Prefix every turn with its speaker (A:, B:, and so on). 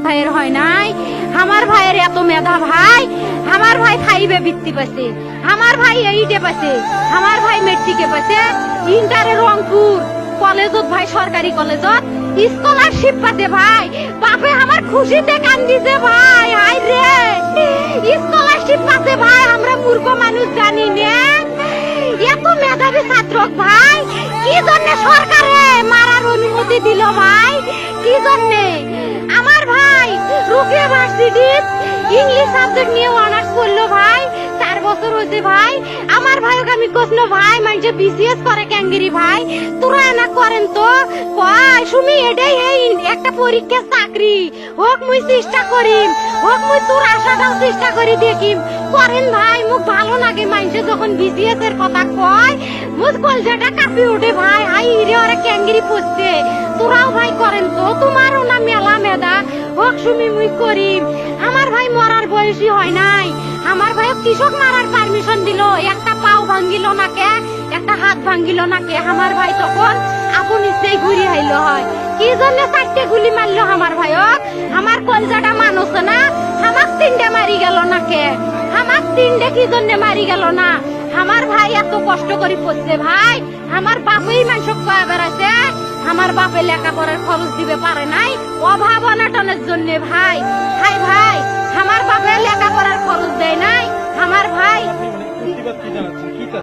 A: ভাইয়ের হয় নাই, আমার ভাইয়ের এত মেধা ভাই, আমার ভাই ফাইভে বৃত্তি পাইছে, আমার ভাই এইটে পাইছে, আমার ভাই মেট্রিকে পাইছে, ইন্টারে রংপুর কলেজত ভাই সরকারি কলেজত স্কলারশিপ পাতে ভাই, বাপে আমার খুশিতে কান্দিছে ভাই, হাই রে স্কলারশিপ পাতে ভাই, আমরা মূর্খ মানুষ জানি না এত মেধাবী ছাত্র ভাই, কি জন্য সরকারে মারার অনুমতি দিল ভাই, কি জন্য? আমার ভাই রুকিয়া ভার্সিটি ইংলিশ সাবজেক্ট নিয়ে অনার্স করলো ভাই, 4 বছর হয়েছে ভাই, আমার ভাইকে আমি কইলো ভাই মানে বিসিএস করে ক্যাঙ্গেরি ভাই, তোরা না করেন তো কয় শুনি এটাই এই একটা পরীক্ষা চাকরি হোক, মুই চেষ্টা করিম, হোক মুই তোর আশাটাও চেষ্টা করি দেখিম, করেন ভাই, মুখ ভালো লাগে মানুষে যখন বিসিএস এর কথা কয়, মুখ কলজাটা কাঁপি ওঠে ভাই, হাই রে ওরা ক্যাঙ্গেরি পড়ছে, তোরাও ভাই করেন তো, তোমারও না মেলা মেধা, হোক সুমি মুই করিম। আমার ভাই মরার বয়সী হয় নাই, আমার ভাই কৃষক মারার পারমিশন দিল, একটা পাও ভাঙ্গিল না কে, একটা হাত ভাঙ্গিল না কে, আমার ভাই তখন আপন ইচ্ছেই ঘুরি আইল হয়, কি জন্য 4টে গুলি মারলো আমার ভাইক, আমার কলজাটা মানুষ না, আমার 3টে মারি গেল না কে, আমার 3টে কি জন্য মারি গেল না, আমার ভাই এত কষ্ট করে পড়ছে ভাই, আমার বাপেই মানুষ কয়ে বেড়াচ্ছে, আমার বাপে লেখাপড়ার খরচ দিবে পারে নাই, অভাব অনাটনের জন্য ভাই, হাই ভাই আমার বাপে লেখাপড়ার খরচ দেয় নাই, আমার ভাই